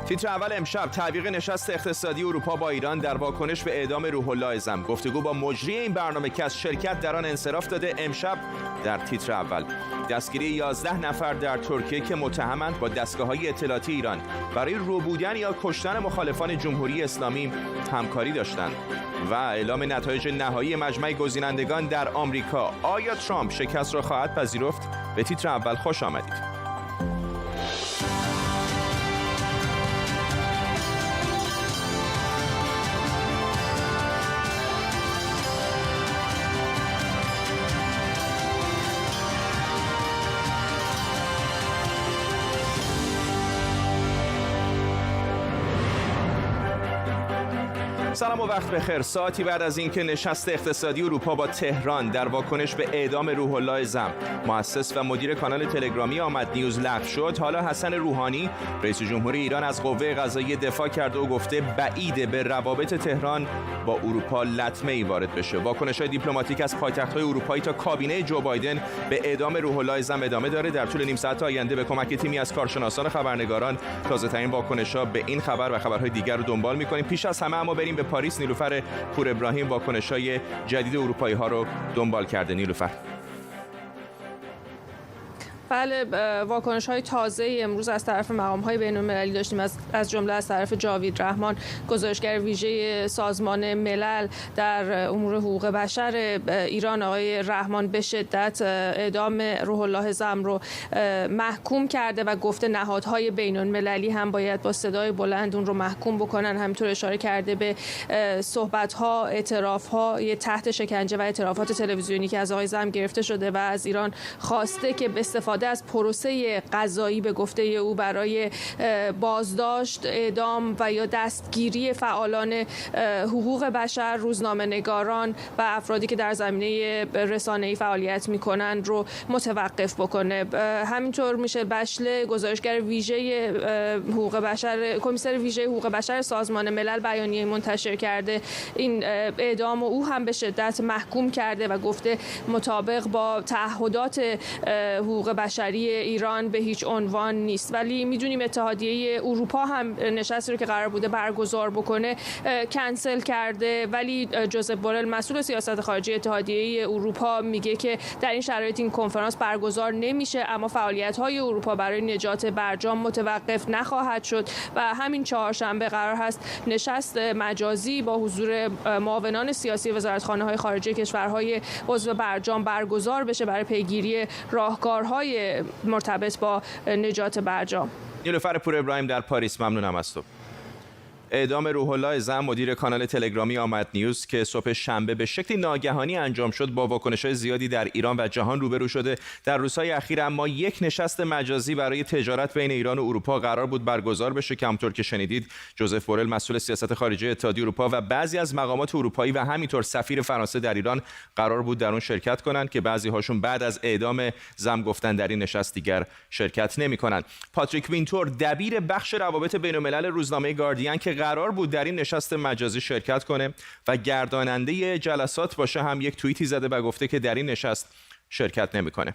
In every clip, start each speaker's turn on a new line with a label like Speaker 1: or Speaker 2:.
Speaker 1: تیتر اول امشب: تعویق نشست اقتصادی اروپا با ایران در واکنش به اعدام روح الله زم. گفتگو با مجری این برنامه که از شرکت در آن انصراف داده. امشب در تیتر اول: دستگیری 11 نفر در ترکیه که متهمند با دستگاه‌های اطلاعاتی ایران برای ربودن یا کشتن مخالفان جمهوری اسلامی همکاری داشتند. و اعلام نتایج نهایی مجمع گزینندگان در آمریکا. آیا ترامپ شکست را خواهد پذیرفت؟ به تیتر اول خوش آمدید. سلام و وقت بخیر. ساعتی بعد از اینکه نشست اقتصادی اروپا با تهران در واکنش به اعدام روح الله زم، مؤسس و مدیر کانال تلگرامی آمد نیوز لغو شد، حالا حسن روحانی رئیس جمهوری ایران از قوه قضاییه دفاع کرده و گفته بعیده به روابط تهران با اروپا لطمه‌ای وارد بشه. واکنش‌های دیپلماتیک از پایتخت‌های اروپایی تا کابینه جو بایدن به اعدام روح الله زم ادامه داره. در طول نیم ساعت آینده به کمک تیمی از کارشناسان خبرنگاران تازه‌ترین واکنش‌ها به این خبر و خبرهای دیگر رو دنبال می‌کنیم. پیش از همه اما بریم به پاریس. نیلوفر پور ابراهیم واکنش‌های جدید اروپایی‌ها رو دنبال کرده. نیلوفر.
Speaker 2: بله، واکنش‌های تازه امروز از طرف مقام‌های بین‌المللی داشتیم، از جمله از طرف جاوید رحمان، گزارشگر ویژه سازمان ملل در امور حقوق بشر ایران. آقای رحمان به شدت اعدام روح الله زم رو محکوم کرده و گفته نهادهای بین‌المللی هم باید با صدای بلند اون رو محکوم بکنن. همینطور اشاره کرده به صحبت‌ها، اعتراف‌های تحت شکنجه و اعترافات تلویزیونی که از آقای زم گرفته شده و از ایران خواسته که به استفاده از پروسه قضایی به گفته او برای بازداشت، اعدام و یا دستگیری فعالان حقوق بشر، روزنامه‌نگاران و افرادی که در زمینه رسانه‌ای فعالیت می‌کنند رو متوقف بکنه. همینطور میشه بشله، گزارشگر ویژه حقوق بشر، کمیسر ویژه حقوق بشر سازمان ملل، بیانیه منتشر کرده. این اعدام او هم به شدت محکوم کرده و گفته مطابق با تعهدات حقوق بشری ایران به هیچ عنوان نیست. ولی میدونیم اتحادیه اروپا هم نشستی رو که قرار بوده برگزار بکنه کنسل کرده، ولی جوزف بورل مسئول سیاست خارجی اتحادیه اروپا میگه که در این شرایط این کنفرانس برگزار نمیشه، اما فعالیت‌های اروپا برای نجات برجام متوقف نخواهد شد و همین چهارشنبه قرار هست نشست مجازی با حضور معاونان سیاسی وزارتخانه‌های خارجه کشورهای عضو برجام برگزار بشه برای پیگیری راهکارهای مرتبط با نجات برجام.
Speaker 1: نیلوفر پور ابراهیم در پاریس، ممنونم از تو. اعدام روح الله زم، مدیر کانال تلگرامی آمد نیوز که صبح شنبه به شکلی ناگهانی انجام شد، با واکنش‌های زیادی در ایران و جهان روبرو شده. در روزهای اخیر اما یک نشست مجازی برای تجارت بین ایران و اروپا قرار بود برگزار بشه که همونطور که شنیدید جوزف بورل مسئول سیاست خارجی اتحادیه اروپا و بعضی از مقامات اروپایی و همینطور سفیر فرانسه در ایران قرار بود در اون شرکت کنند که بعضی هاشون بعد از اعدام زم گفتن در این نشست دیگر شرکت نمی‌کنند. پاتریک وینتور، دبیر بخش روابط بین‌الملل روزنامه گاردین که قرار بود در این نشست مجازی شرکت کنه و گرداننده جلسات باشه، هم یک توییتی زده و گفته که در این نشست شرکت نمیکنه.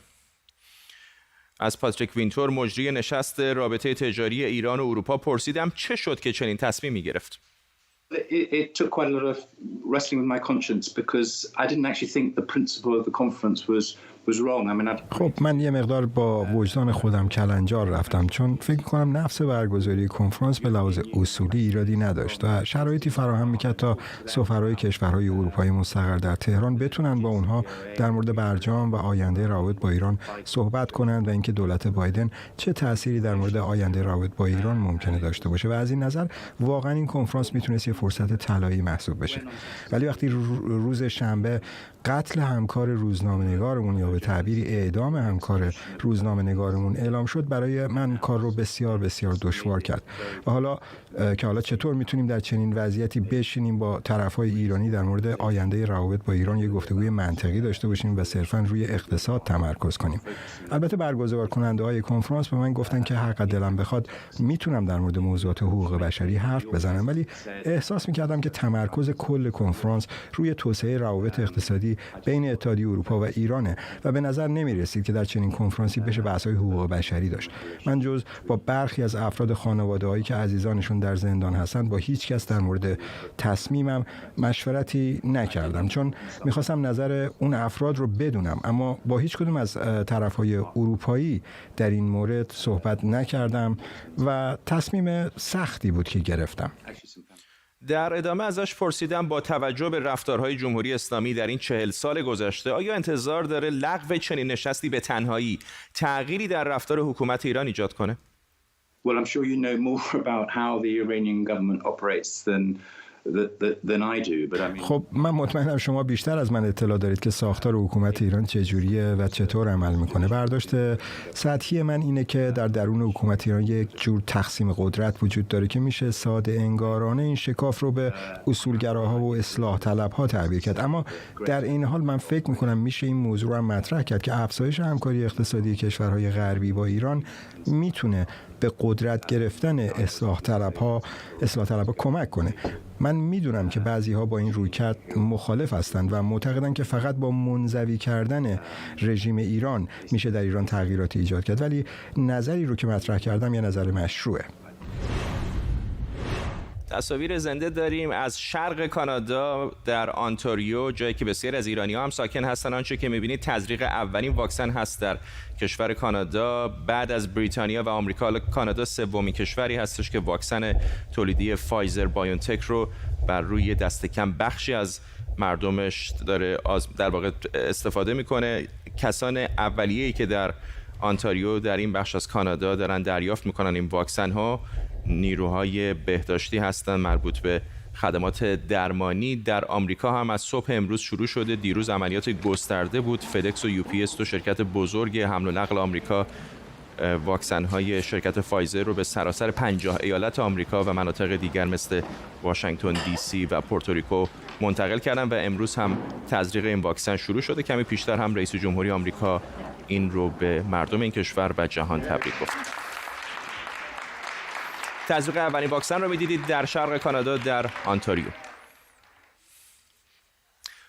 Speaker 1: از پاتریک وینتور، مجری نشست رابطه تجاری ایران و اروپا، پرسیدم چه شد که چنین تصمیمی گرفت.
Speaker 3: It took quite a lot of wrestling with my conscience because I didn't actually think the principle of the conference was wrong. I mean,
Speaker 4: خب من یه مقدار با وجدان خودم کلنجار رفتم، چون فکر کنم نفس برگزاری کنفرانس به لحاظ اصولی ایرادی نداشت و شرایطی فراهم میکرد تا سفرای کشورهای اروپایی مستقر در تهران بتونن با اونها در مورد برجام و آینده روابط با ایران صحبت کنند و اینکه دولت بایدن چه تأثیری در مورد آینده روابط با ایران ممکنه داشته باشه و از این نظر واقعا این کنفرانس میتونست یه فرصت طلایی محسوب بشه. ولی وقتی روز شنبه قتل همکار روزنامه‌نگارمون یا به تعبیری اعدام همکار روزنامه‌نگارمون اعلام شد، برای من کار رو بسیار بسیار دشوار کرد. و حالا چطور میتونیم در چنین وضعیتی بشینیم با طرف‌های ایرانی در مورد آینده روابط با ایران یک گفتگوی منطقی داشته باشیم و صرفاً روی اقتصاد تمرکز کنیم. البته برگزار کننده‌های کنفرانس به من گفتن که هر قدر دلم بخواد میتونم در مورد موضوعات حقوق بشری حرف بزنم، ولی احساس می‌کردم که تمرکز کل کنفرانس روی توسعه روابط اقتصادی بین اتحادیه اروپا و ایرانه و به نظر نمی رسید که در چنین کنفرانسی بشه بحث‌های حقوق بشری داشت. من جز با برخی از افراد خانواده‌هایی که عزیزانشون در زندان هستند با هیچ کس در مورد تصمیمم مشورتی نکردم، چون می‌خواستم نظر اون افراد رو بدونم، اما با هیچ کدوم از طرف‌های اروپایی در این مورد صحبت نکردم و تصمیم سختی بود که گرفتم.
Speaker 1: در ادامه ازش پرسیدم با توجه به رفتارهای جمهوری اسلامی در این 40 سال گذشته آیا انتظار داره لغو چنین نشستی به تنهایی تغییری در رفتار حکومت ایران ایجاد کنه؟
Speaker 3: Well, I'm sure you know more about how the Iranian government operates than I do, but I mean...
Speaker 4: خب من مطمئنم شما بیشتر از من اطلاع دارید که ساختار حکومت ایران چجوریه و چطور عمل میکنه. برداشت سطحی من اینه که در درون حکومت ایران یک جور تقسیم قدرت وجود داره که میشه ساده انگارانه این شکاف رو به اصولگراها و اصلاح طلبها تعبیر کرد، اما در این حال من فکر میکنم میشه این موضوع رو مطرح کرد که افزایش همکاری اقتصادی کشورهای غربی با ایران میتونه به قدرت گرفتن اصلاح طلبها کمک کنه. من میدونم که بعضی‌ها با این رویکرد مخالف هستند و معتقدند که فقط با منزوی کردن رژیم ایران میشه در ایران تغییراتی ایجاد کرد، ولی نظری رو که مطرح کردم یه نظر مشروعه.
Speaker 1: تصاویر زنده داریم از شرق کانادا در آنتاریو، جایی که بسیار از ایرانی‌ها هم ساکن هستند. آنچه که می‌بینید تزریق اولین واکسن هست در کشور کانادا. بعد از بریتانیا و آمریکا کانادا سومین کشوری هستش که واکسن تولیدی فایزر بایونتک رو بر روی دست کم بخشی از مردمش داره در واقع استفاده میکنه. کسان اولیه‌ای که در آنتاریو در این بخش از کانادا دارن دریافت میکنن این واکسن ها نیروهای بهداشتی هستند مربوط به خدمات درمانی. در آمریکا هم از صبح امروز شروع شده. دیروز عملیات گسترده بود. فدکس و UPS دو شرکت بزرگ حمل و نقل آمریکا واکسن های شرکت فایزر رو به سراسر 50 ایالت آمریکا و مناطق دیگر مثل واشنگتن دی سی و پورتوریکو منتقل کردن و امروز هم تزریق این واکسن شروع شده. کمی پیشتر هم رئیس جمهوری آمریکا این رو به مردم این کشور و جهان تبریک گفت. تزریق اولین واکسن رو می‌دیدید در شرق کانادا در آنتاریو.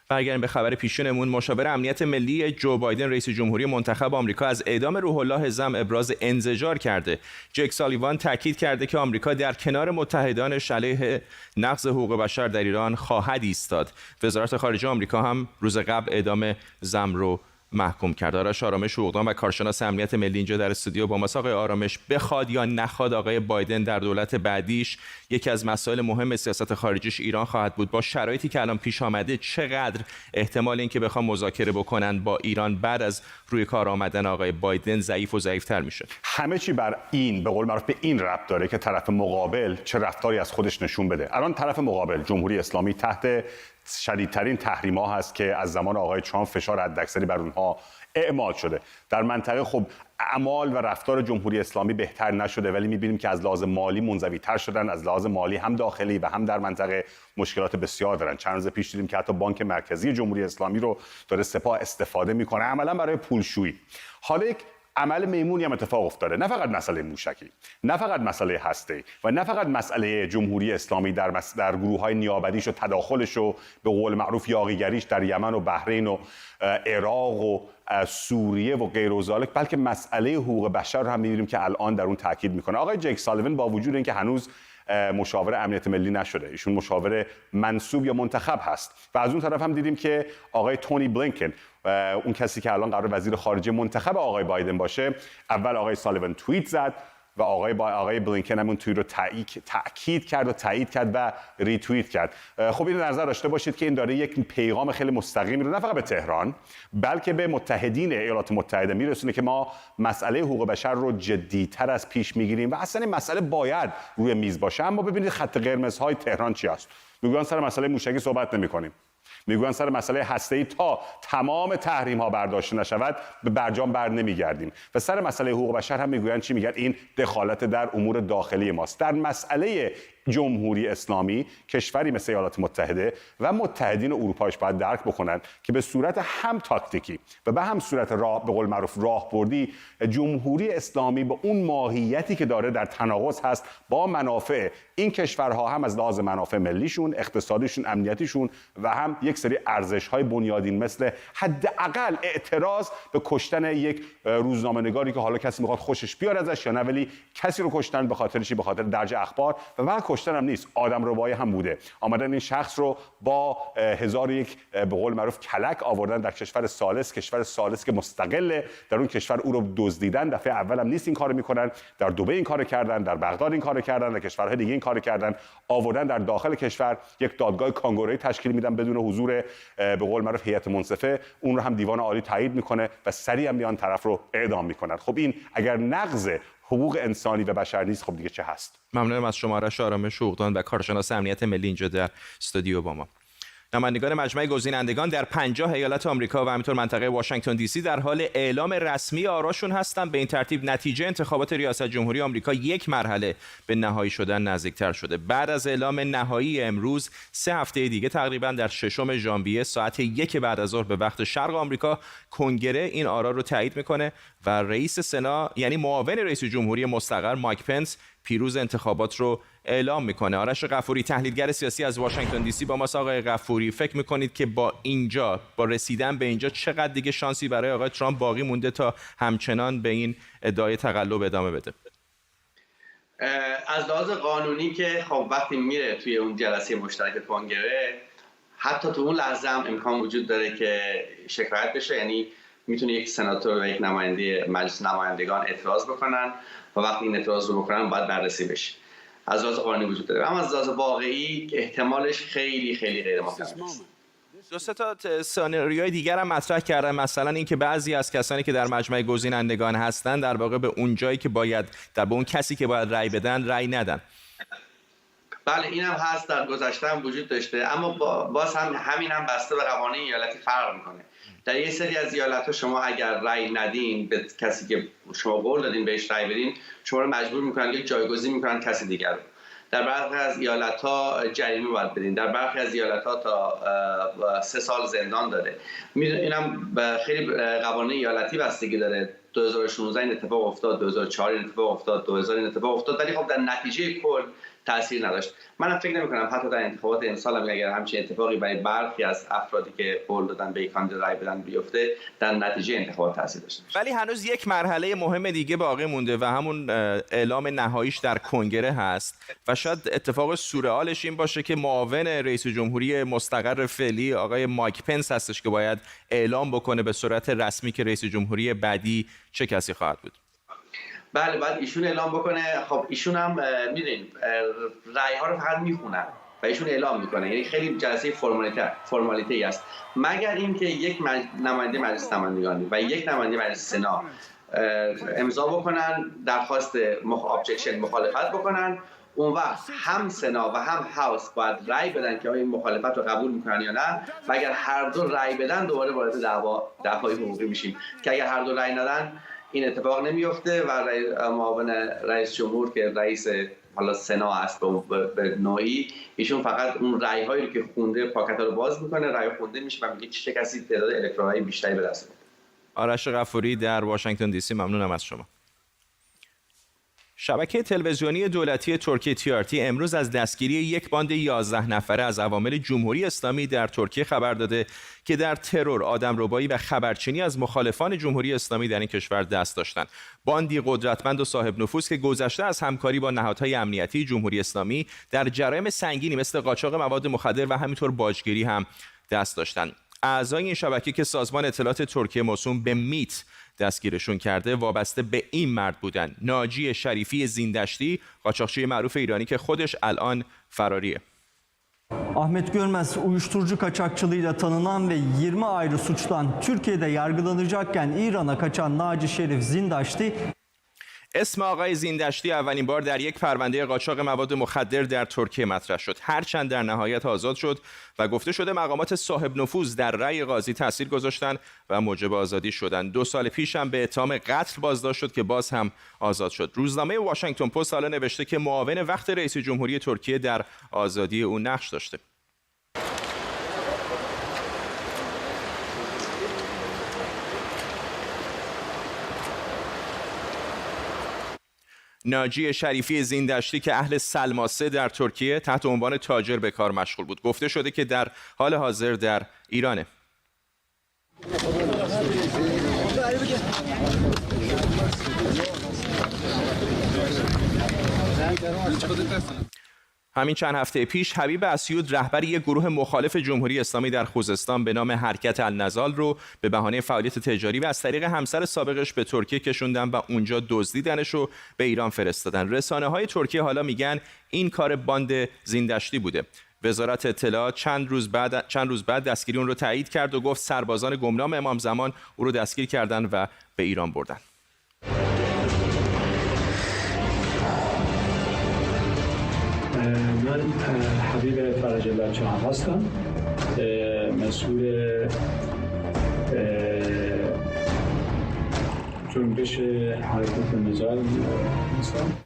Speaker 1: برگردیم به خبر پیشینمون. مشاور امنیت ملی جو بایدن رئیس جمهوری منتخب آمریکا از اعدام روح الله زم ابراز انزجار کرده. جک سالیوان تاکید کرده که آمریکا در کنار متحدانش علیه نقض حقوق بشر در ایران خواهد ایستاد. وزارت خارجه آمریکا هم روز قبل اعدام زم رو محکوم کرد. آرش آرامش حقوقدان و کارشناس امنیت ملی اینجا در استودیو با ماست. آقای آرامش، بخواد یا نخواد آقای بایدن در دولت بعدیش یکی از مسائل مهم سیاست خارجیش ایران خواهد بود. با شرایطی که الان پیش آمده چقدر احتمال این که بخوام مذاکره بکنن با ایران بعد از روی کار آمدن آقای بایدن ضعیف و ضعیف‌تر میشه؟
Speaker 5: همه چی بر این به قول معروف به این ربط داره که طرف مقابل چه رفتاری از خودش نشون بده. الان طرف مقابل جمهوری اسلامی تحت شدیدترین تحریم‌ها هست که از زمان آقای ترامپ فشار حداکثری بر اونها اعمال شده. در منطقه خب اعمال و رفتار جمهوری اسلامی بهتر نشده، ولی می‌بینیم که از لحاظ مالی منزوی‌تر شدن. از لحاظ مالی هم داخلی و هم در منطقه مشکلات بسیار دارن. چند روز پیش دیدیم که حتی بانک مرکزی جمهوری اسلامی رو داره سپاه استفاده می‌کنه عملاً برای پولشویی. حالا یک عمل میمونی هم اتفاق افتاده. نه فقط مسئله موشکی، نه فقط مسئله هسته‌ای و نه فقط مسئله جمهوری اسلامی در گروه‌های نیابتیش و تداخلش و به قول معروف یاغیگریش در یمن و بحرین و عراق و سوریه و غیر و ذالک، بلکه مسئله حقوق بشر رو هم می‌بینیم که الان در اون تاکید میکنه. آقای جک سالیوان با وجود اینکه هنوز مشاور امنیت ملی نشده، ایشون مشاور منصوب یا منتخب هست و از اون طرف هم دیدیم که آقای تونی بلینکن، اون کسی که الان قرار وزیر خارجه منتخب آقای بایدن باشه، اول آقای سالیوان توییت زد و آقای بلینکن هم اون توییت رو تأکید کرد و تایید کرد و ریتوییت کرد. خب این نظر داشته باشید که این داره یک پیغام خیلی مستقیمی رو نه فقط به تهران بلکه به متحدین ایالات متحده میرسونه که ما مسئله حقوق بشر رو جدی‌تر از پیش میگیریم و اصلا این مسئله باید روی میز باشه. اما ببینید خط قرمزهای تهران چی است. میگن سر مسئله موشکی صحبت نمی‌کنیم، میگویند سر مسئله هسته‌ای تا تمام تحریم‌ها برداشته نشود به برجام بر نمیگردیم و سر مسئله حقوق بشر هم میگویند چی؟ میگن این دخالت در امور داخلی ماست. در مسئله جمهوری اسلامی، کشوری مثل ایالات متحده و متحدین اروپایش باید درک بکنن که به صورت هم تاکتیکی و به هم صورت به قول معروف راهبردی جمهوری اسلامی به اون ماهیتی که داره در تناقض هست با منافع این کشورها، هم از لحاظ منافع ملیشون، اقتصادیشون، امنیتیشون و هم یک سری ارزش‌های بنیادین مثل حداقل اعتراض به کشتن یک روزنامه‌نگاری که حالا کسی میخواد خوشش بیاد ازش یا نه، ولی کسی رو کشتن به خاطر چی؟ به خاطر درج اخبار و بعد کشتن هم نیست، آدمربایی هم بوده. آمدن این شخص رو با 1001 به قول معروف کلک آوردن در کشور ثالث که مستقله، در اون کشور او رو دزدیدن. دفعه اول هم نیست این کارو میکنن، در دبی این کارو کردن، در بغداد این کارو کردن، در کشورهای دیگه این کارو کردن، آوردن در داخل کشور یک دادگاه کانگورویی تشکیل میدن بدون حضور به قول معروف هیئت منصفه، اون رو هم دیوان عالی تایید میکنه و سریع هم میان طرف رو اعدام میکنن. خب این اگر نقض حقوق انسانی و بشر نیست، خب دیگه چه هست؟
Speaker 1: ممنونم از شما آرش آرامش حقوقدان و کارشناس امنیت ملی اینجا در استودیو با ما. نمایندگان مجمع گزینندگان در 50 ایالت آمریکا و همینطور منطقه واشنگتن دی سی در حال اعلام رسمی آراشون هستند. به این ترتیب نتیجه انتخابات ریاست جمهوری آمریکا یک مرحله به نهایی شدن نزدیکتر شده. بعد از اعلام نهایی امروز 3 هفته دیگه تقریبا در 6 ژانویه ساعت 1 بعد از ظهر به وقت شرق آمریکا کنگره این آرا رو تایید میکنه و رئیس سنا یعنی معاون رئیس جمهوری مستقر مایک پنس پیروز انتخابات رو اعلام میکنه. آرش غفوری تحلیلگر سیاسی از واشنگتن دی سی با ماست. آقای غفوری، فکر میکنید که با رسیدن به اینجا چقدر دیگه شانسی برای آقای ترامپ باقی مونده تا همچنان به این ادعای تقلب ادامه بده؟
Speaker 6: از لحاظ قانونی که خب وقتی میره توی اون جلسه مشترک کنگره، حتی تو اون لحظه هم امکان وجود داره که شکایت بشه، یعنی میتونه یک سناتور و یک نماینده مجلس نمایندگان اعتراض بکنن و وقتی این اعتراض رو بکنن باید بررسی بشه. از لحاظ قانونی وجود داره، اما از لحاظ واقعی احتمالش خیلی خیلی غیر محتمل است.
Speaker 1: دو سه تا سناریوی دیگر هم مطرح کردن، مثلا اینکه بعضی از کسانی که در مجمع گزینندگان هستن در واقع به اون جایی که باید به اون کسی که باید رأی بدن رأی ندن.
Speaker 6: بله این هم هست، در گذشته هم وجود داشته، اما باز هم همین هم بسته به قوانین ایالتی فرق میکنه. در یه سری از ایالت‌ها شما اگر رأی ندین به کسی که شما قول دادین بهش رأی بدین، شما رو مجبور میکنن یا جایگزین میکنن کسی دیگر رو. در برخی از ایالت‌ها جریمه باید بدین، در برخی از ایالت‌ها تا 3 سال زندان داره. اینم خیلی قوانین ایالتی بستگی داره. 2016 این اتفاق افتاد، 2004 این اتفاق افتاد، 2000 این اتفاق افتاد، ولی خب در نتیجه کل تاثیر نداشت. من فکر نمی‌کنم حتی در انتخابات امسال هم اگر همچین اتفاقی برای برخی از افرادی که قول دادن به یک کاندید رای بدن بیفته، در نتیجه انتخابات تاثیر داشته.
Speaker 1: ولی هنوز یک مرحله مهم دیگه باقی مونده و همون اعلام نهاییش در کنگره هست و شاید اتفاق سورئالش این باشه که معاون رئیس جمهوری مستقر فعلی آقای مایک پنس هستش که باید اعلام بکنه به صورت رسمی که رئیس جمهوری بعدی چه کسی خواهد بود.
Speaker 6: بله بعد ایشون اعلام بکنه. خب ایشون هم میدونین رأی ها رو فقط میخونن و ایشون اعلام میکنه، یعنی خیلی جلسه فرمالیته است، مگر اینکه یک نماینده مجلس نمایندگان و یک نماینده مجلس سنا امضا بکنن، درخواست ابجکشن مخالفت بکنن، اون وقت هم سنا و هم هاوس باید رأی بدن که آیا این مخالفت رو قبول میکنن یا نه، و اگر هر دو رأی بدن دوباره وارد دعوای حقوقی میشیم که اگر هر دو رأی ندن این اتفاق نمیفته و معاون رئیس جمهور که رئیس حالا سنا است به نوعی، ایشون فقط اون رأی هایی رو که خونده پاکت‌ها رو باز میکنه، رأی خونده میشه و میگه چه کسی تعداد الکترون‌های بیشتری به دست میاره.
Speaker 1: آرش غفوری در واشنگتن دی سی، ممنونم از شما. شبکه تلویزیونی دولتی ترکیه TRT امروز از دستگیری یک باند 11 نفره از عوامل جمهوری اسلامی در ترکیه خبر داده که در ترور، آدمربایی و خبرچینی از مخالفان جمهوری اسلامی در این کشور دست داشتند. باندی قدرتمند و صاحب نفوذ که گذشته از همکاری با نهادهای امنیتی جمهوری اسلامی در جرایم سنگینی مثل قاچاق مواد مخدر و همینطور باجگیری هم دست داشتند. اعضای این شبکه که سازمان اطلاعات ترکیه موسوم به میت دستگیرشون کرده وابسته به این مرد بودن: ناجی شریفی زیندشتی، قاچاقچی معروف ایرانی که خودش الان فراریه.
Speaker 7: Ahmet Görmez uyuşturucu kaçakçılığıyla tanınan ve 20 ayrı suçtan Türkiye'de yargılanacakken İran'a kaçan Naci Şerif Zindaşti
Speaker 1: اسم آقای زیندشتی اولین بار در یک پرونده قاچاق مواد مخدر در ترکیه مطرح شد، هرچند در نهایت آزاد شد و گفته شده مقامات صاحب نفوذ در رأی قاضی تاثیر گذاشتند و موجب آزادی شدند. 2 سال پیش هم به اتهام قتل بازداشت شد که باز هم آزاد شد. روزنامه واشنگتن پست حالا نوشته که معاون وقت رئیس جمهوری ترکیه در آزادی او نقش داشته. ناجی شریفی زیندشتی که اهل سلماسه در ترکیه تحت عنوان تاجر به کار مشغول بود، گفته شده که در حال حاضر در ایرانه. همین چند هفته پیش حبیب اسیود رهبر یک گروه مخالف جمهوری اسلامی در خوزستان به نام حرکت النضال رو به بهانه فعالیت تجاری و از طریق همسر سابقش به ترکیه کشوندن و اونجا دزدیدنش و به ایران فرستادن. رسانه‌های ترکیه حالا میگن این کار باند زیندشتی بوده. وزارت اطلاعات چند روز بعد دستگیری اون رو تایید کرد و گفت سربازان گمنام امام زمان او رو دستگیر کردن و به ایران بردن.
Speaker 8: من حبیب فرج بچه‌ها هستم، مسئول جنبش حرکت النضال هستم.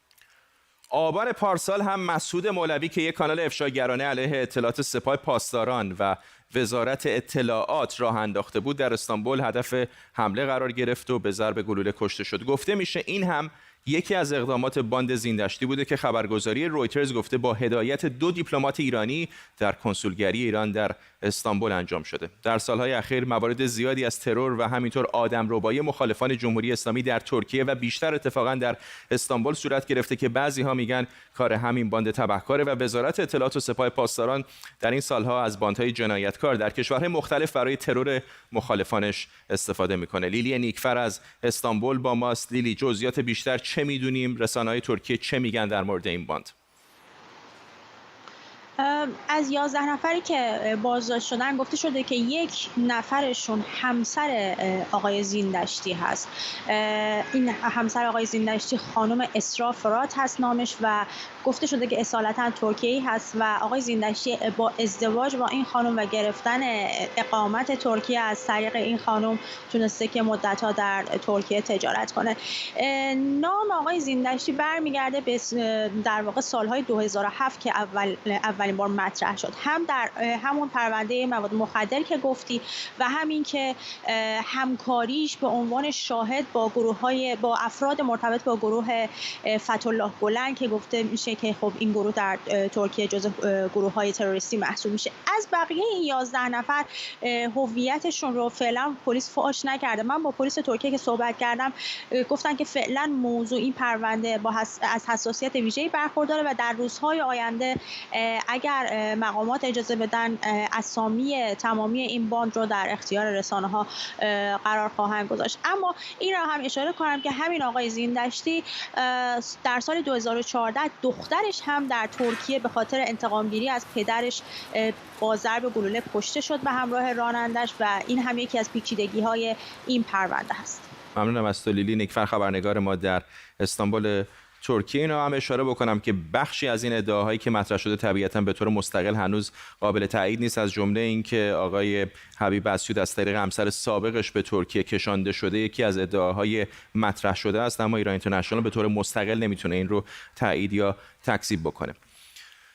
Speaker 1: آبان پارسال هم مسعود مولوی که یک کانال افشاگرانه علیه اطلاعات سپاه پاسداران و وزارت اطلاعات راه انداخته بود در استانبول هدف حمله قرار گرفت و به ضرب گلوله کشته شد. گفته میشه این هم یکی از اقدامات باند زیندشتی بوده که خبرگزاری رویترز گفته با هدایت 2 دیپلمات ایرانی در کنسولگری ایران در استانبول انجام شده. در سالهای اخیر موارد زیادی از ترور و همینطور آدمربایی مخالفان جمهوری اسلامی در ترکیه و بیشتر اتفاقا در استانبول صورت گرفته که بعضی‌ها میگن کار همین باند تبهکاره و وزارت اطلاعات و سپاه پاسداران در این سالها از باندهای جنایتکار در کشورهای مختلف برای ترور مخالفانش استفاده میکنه. لیلی نیکفر از استانبول با ماست. لیلی، جزئیات بیشتر چه میدونیم؟ رسانه‌های ترکیه چه میگن در مورد این باند؟
Speaker 9: از 11 نفری که بازداشت شدن گفته شده که 1 نفرشون همسر آقای زیندشتی هست. این همسر آقای زیندشتی خانم اسراء فرات هست نامش و گفته شده که اصالتا ترکیه‌ای هست و آقای زیندشتی با ازدواج با این خانم و گرفتن اقامت ترکیه از طریق این خانم تونسته که مدت‌ها در ترکیه تجارت کنه. نام آقای زیندشتی برمیگرده به در واقع سالهای 2007 که اولین بار مطرح شد، هم در همون پرونده مواد مخدر که گفتی و همین که همکاریش به عنوان شاهد با افراد مرتبط با گروه فتح‌الله گلن که گفته میشه که خب این گروه در ترکیه جزو گروه‌های تروریستی محسوب میشه. از بقیه این 11 نفر هویتشون رو فعلا پلیس فاش نکرده. من با پلیس ترکیه که صحبت کردم گفتن که فعلا موضوع این پرونده از حساسیت ویژه‌ای برخورداره و در روزهای آینده اگر مقامات اجازه بدن اسامی تمامی این باند رو در اختیار رسانه‌ها قرار خواهند گذاشت. اما این را هم اشاره کنم که همین آقای زیندشتی در سال 2014 دخترش هم در ترکیه به خاطر انتقامگیری از پدرش با ضرب گلوله کشته شد به همراه رانندش و این هم یکی از پیچیدگی‌های این پرونده است.
Speaker 1: ممنونم از تو لیلی نیکفر، خبرنگار ما در استانبول ترکیه. اینو هم اشاره بکنم که بخشی از این ادعاهایی که مطرح شده طبیعتاً به طور مستقل هنوز قابل تایید نیست، از جمله اینکه آقای حبیب اسیود از طریق همسر سابقش به ترکیه کشانده شده یکی از ادعاهای مطرح شده است، اما ایران اینترنشنال به طور مستقل نمیتونه این رو تایید یا تکذیب بکنه.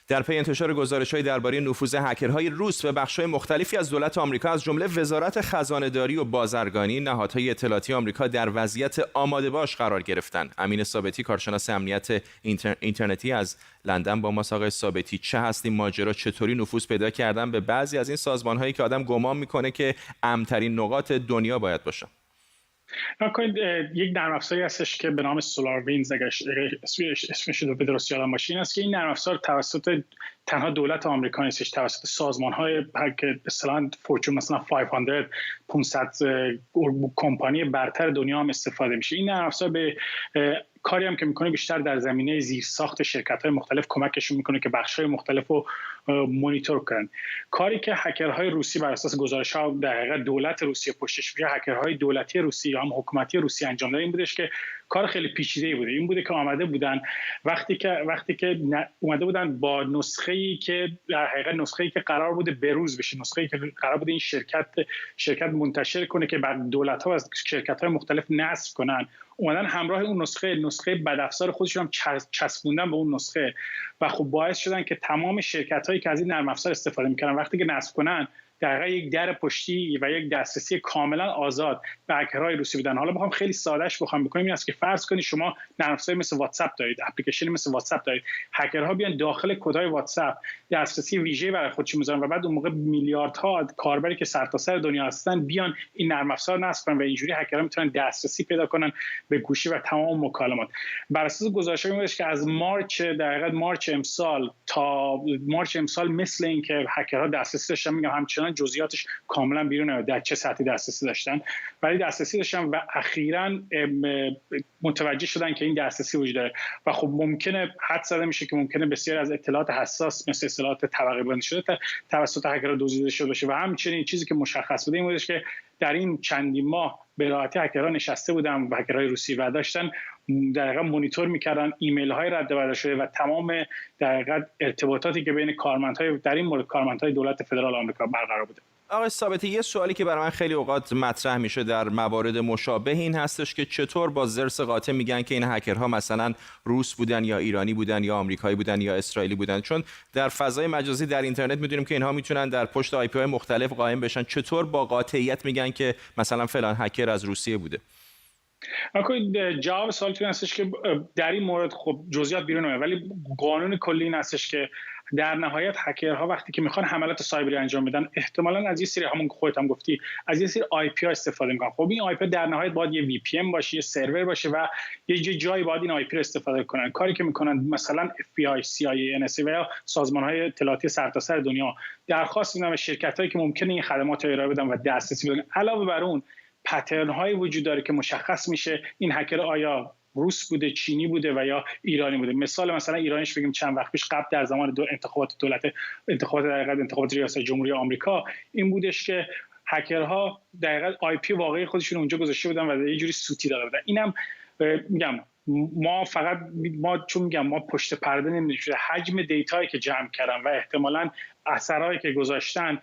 Speaker 1: در پی انتشار گزارش‌های درباره نفوذ هکرهای روس به بخش‌های مختلفی از دولت آمریکا از جمله وزارت خزانه‌داری و بازرگانی، نهادهای اطلاعاتی آمریکا در وضعیت آماده باش قرار گرفتند. امین ثابتی، کارشناس امنیت اینترنتی از لندن با ما. آقای ثابتی، چه هست این ماجرا؟ چطوری نفوذ پیدا کردن به بعضی از این سازمان‌هایی که آدم گمان می‌کنه که امن‌ترین نقاط دنیا باید باشه؟
Speaker 10: یک نرم افزاری هستش که به نام سولاروینز، اگر اسمش رو به درستی یادم باشه، این است که این نرم افزار توسط تنها دولت آمریکا نیستش، توسط سازمان‌های که اصطلاحاً فورچون مثلا 500 کمپانی برتر دنیا هم استفاده میشه. این نرم افزار به کاری هم که میکنه بیشتر در زمینه زیرساخت شرکت‌های مختلف کمکشون میکنه که بخش‌های مختلف رو مانیتور کنن. کاری که هکرهای روسی بر اساس گزارش‌ها در حقیقت دولت روسیه پشتش یا هکرهای دولتی روسی یا هم حکومتی روسی انجام دادن این بودش که کار خیلی پیچیده‌ای بوده. این بوده که آمده بودن وقتی که اومده بودن با نسخه‌ای که در حقیقت نسخه‌ای که قرار بوده بروز بشه، نسخه‌ای که قرار بوده این شرکت منتشر کنه که بعد دولت‌ها از شرکت‌های مختلف نصب کنن، اومدن همراه اون نسخه بدافزار خودشون هم چسبوندن به اون نسخه و خب باعث شدن که تمام شرکت‌هایی که از این نرم افزار استفاده می‌کردن وقتی که نصب کنن در واقع یک در پشتی و یک دسترسی کاملا آزاد به هکرهای روسی بدن. حالا می‌خوام خیلی سادهش بخوام بکنیم این است که فرض کنید شما نرم افزاری مثل واتساپ دارید، اپلیکیشنی مثل واتساپ دارید، هکرها بیان داخل کدهای واتساپ دسترسی ویژه‌ای برای خودشون می‌ذارن و بعد اون موقع میلیاردها کاربری که سرتاسر دنیا هستن بیان این نرم افزار نصب کنن و اینجوری هکرها میتونن دسترسی پیدا کنن به گوشی و تمام مکالمات. بر اساس گزارش‌ها میگه که از مارچ امسال تا مارچ امسال مثل اینکه هکرها دسترسی داشتن، میگم همچنان جزئیاتش کاملا بیرونه در چه سطحی دسترسی داشتن، ولی دسترسی داشتن و اخیراً متوجه شدن که این دسترسی وجود داره و خب ممکنه حد زده میشه که ممکنه بسیار از اطلاعات حساس مثل اطلاعات طبقه بندی شده توسط هکرها دزدیده شده باشه و همچنین چیزی که مشخص بوده این بودش که در این چندین ماه به راحتی هکرها نشسته بودن و هکرهای روسی و داشتن در حقیقت مانیتور میکردن ایمیل های رد و بدل شده و تمام در حقیقت ارتباطاتی که بین کارمندهای در این مورد کارمندهای دولت فدرال آمریکا برقرار بوده.
Speaker 1: آقای ثابتی، یه سوالی که برای من خیلی اوقات مطرح میشه در موارد مشابه این هستش که چطور با زرس قاطع میگن که این هکرها مثلا روس بودن یا ایرانی بودن یا آمریکایی بودن یا اسرائیلی بودن، چون در فضای مجازی در اینترنت میدونیم که اینها میتونن در پشت آی پی های مختلف قائم بشن. چطور با قاطعیت میگن که مثلا فلان هکر از روسیه بوده؟
Speaker 10: جواب سوالتون هستش که در این مورد خب جزئیات بیرون نمیاد، ولی قانون کلی این هستش که در نهایت هکرها وقتی که میخوان حملات سایبری انجام بدن احتمالاً از یه سری همون خودت هم گفتی از یه سری آی پی ها استفاده میکنن. خب این آی پی در نهایت باید یه وی پی ام باشه، یه سرور باشه و یه جایی باید این آی پی رو استفاده کنن. کاری که میکنن مثلا اف بی آی، سی آی ای، ان اس ای و یا سازمان‌های اطلاعاتی سرتاسر دنیا درخواست میدن به شرکتایی که ممکنه این خدمات رو ارائه بدن و دسترسی بدن. علاوه بر اون پترن هایی وجود داره که مشخص میشه این هکر آیا روس بوده، چینی بوده و یا ایرانی بوده. مثلا ایرانیش بگیم چند وقت پیش قبل در زمان انتخابات ریاست جمهوری آمریکا این بودش که هکرها دقیقاً آی پی واقعی خودشون اونجا گذاشته بودن و یه جوری سوتی داده بودن. اینم میگم ما پشت پرده نمی‌دونیم حجم دیتایی که جمع کردن و احتمالاً اثرایی که گذاشتن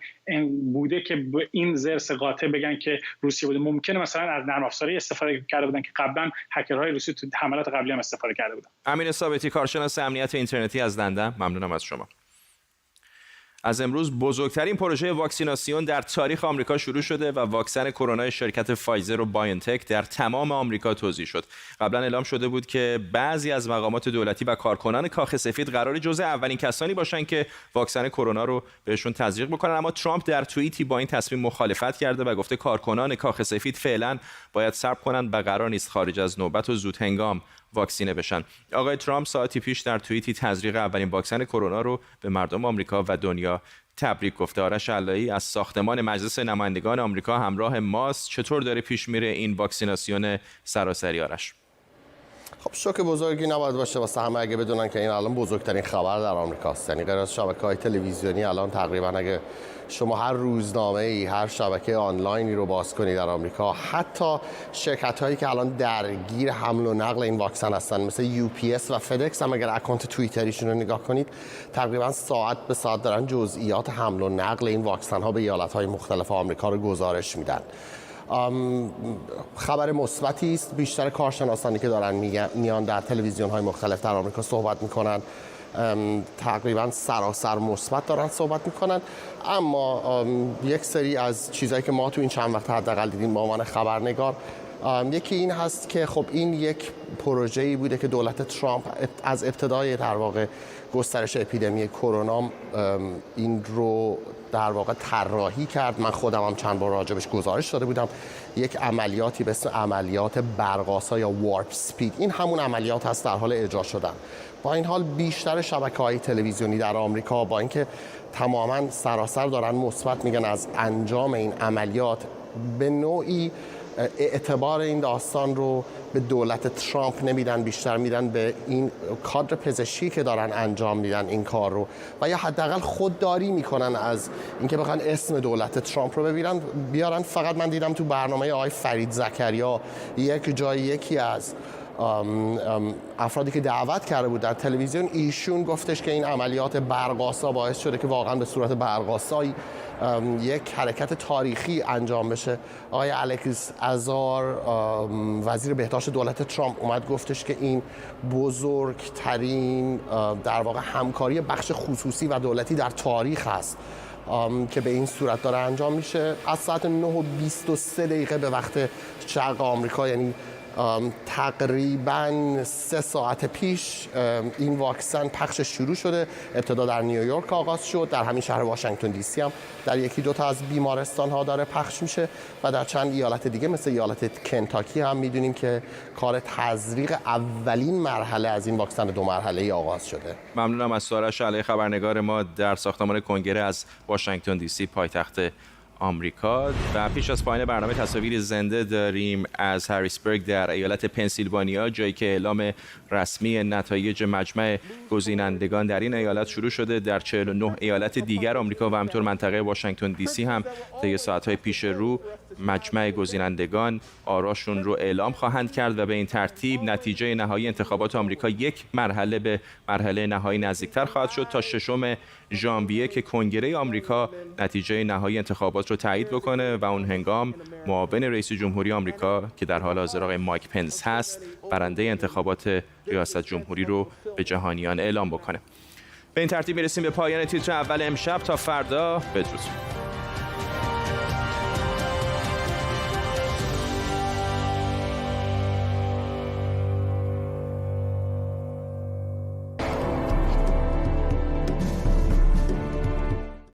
Speaker 10: بوده که این زرس قاطع بگن که روسیه بوده. ممکنه مثلا از نرم افزاری استفاده کرده بودن که قبلا هکرهای روسی تو حملات قبلی هم استفاده کرده بودن.
Speaker 1: امین ثابتی، کارشناس امنیت اینترنتی از لندن، ممنونم از شما. از امروز بزرگترین پروژه واکسیناسیون در تاریخ آمریکا شروع شده و واکسن کرونا شرکت فایزر و بایونتک در تمام آمریکا توزیع شد. قبلا اعلام شده بود که بعضی از مقامات دولتی و کارکنان کاخ سفید قرار جزء اولین کسانی باشن که واکسن کرونا رو بهشون تزریق بکنن، اما ترامپ در توییتی با این تصمیم مخالفت کرده و گفته کارکنان کاخ سفید فعلا باید صبر کنند و قرار نیست خارج از نوبت و زود هنگام واکسینه بشن. آقای ترامپ ساعتی پیش در توییتی تزریق اولین واکسن کرونا رو به مردم آمریکا و دنیا تبریک گفته. آرش علایی از ساختمان مجلس نمایندگان آمریکا همراه ماست. چطور داره پیش میره این واکسیناسیون سراسری؟ آرش،
Speaker 11: خب شوک بزرگی نباید باشه واسه همه اگه بدونن که این الان بزرگترین خبر در آمریکاست. یعنی غیر از شبکه‌های تلویزیونی الان تقریبا اگه شما هر روزنامه‌ای، هر شبکه آنلاینی رو باز کنید در آمریکا، حتی شرکت‌هایی که الان درگیر حمل و نقل این واکسن هستن مثل UPS و فدکس هم اگر اکانت توییتریشون رو نگاه کنید تقریبا ساعت به ساعت دارن جزئیات حمل و نقل این واکسن‌ها به ایالت‌های مختلف آمریکا رو گزارش میدن. خبر مثبتی است. بیشتر کارشناسانی که دارن میان در تلویزیون‌های مختلف در آمریکا صحبت میکنن تقریبا سراسر مثبت دارن صحبت میکنن، اما یک سری از چیزایی که ما تو این چند وقت حداقل دیدیم به عنوان خبرنگار، یکی این هست که خب این یک پروژه‌ای بوده که دولت ترامپ از ابتدای در واقع گسترش اپیدمی کرونا این رو در واقع طراحی کرد. من خودم هم چند بار راجبش گزارش داده بودم. یک عملیاتی به اسم عملیات برق‌آسا یا وارپ سپید، این همون عملیات هست در حال اجرا شدن. با این حال بیشتر شبکه‌های تلویزیونی در آمریکا با اینکه تماما سراسر دارن مثبت میگن از انجام این عملیات، به نوعی اعتبار این داستان رو به دولت ترامپ نمیدن، بیشتر میدن به این کادر پزشکی که دارن انجام میدن این کار رو، و یا حداقل خودداری میکنن از اینکه بخوان اسم دولت ترامپ رو بیارن. فقط من دیدم تو برنامه آقای فرید زکریا یک جای یکی از افرادی که دعوت کرده بود در تلویزیون، ایشون گفتش که این عملیات برق‌آسا باعث شده که واقعا به صورت برق‌آسایی یک حرکت تاریخی انجام بشه. آقای الکس ازار وزیر بهداشت دولت ترامپ اومد گفتش که این بزرگترین در واقع همکاری بخش خصوصی و دولتی در تاریخ هست که به این صورت داره انجام میشه. از ساعت 9:23 به وقت شرق آمریکا، یعنی تقریباً 3 ساعت پیش این واکسن پخش شروع شده. ابتدا در نیویورک آغاز شد، در همین شهر واشنگتن دی سی هم در 1-2 از بیمارستان ها داره پخش میشه و در چند ایالت دیگه مثل ایالت کنتاکی هم میدونیم که کار تزریق اولین مرحله از این واکسن 2 مرحله‌ای آغاز شده.
Speaker 1: ممنونم از سارش علی، خبرنگار ما در ساختمان کنگره از واشنگتن دی سی پایتخت آمریکا. و پیش از پایان برنامه تصاویر زنده داریم از هریسبرگ در ایالت پنسیلوانیا، جایی که اعلام رسمی نتایج مجمع گزینندگان در این ایالت شروع شده. در 49 ایالت دیگر آمریکا و همینطور منطقه واشنگتن دی سی هم طی ساعت‌های پیش رو مجمع گزینندگان آراشون رو اعلام خواهند کرد و به این ترتیب نتیجه نهایی انتخابات آمریکا یک مرحله به مرحله نهایی نزدیکتر خواهد شد تا 6 ژانویه که کنگره آمریکا نتیجه نهایی انتخابات رو تایید بکنه و اون هنگام معاون رئیس جمهوری آمریکا که در حال حاضر آقای مایک پنس هست برنده انتخابات ریاست جمهوری رو به جهانیان اعلام بکنه. به این ترتیب میرسیم به پایان تیتر اول امشب. تا فردا، بدرود.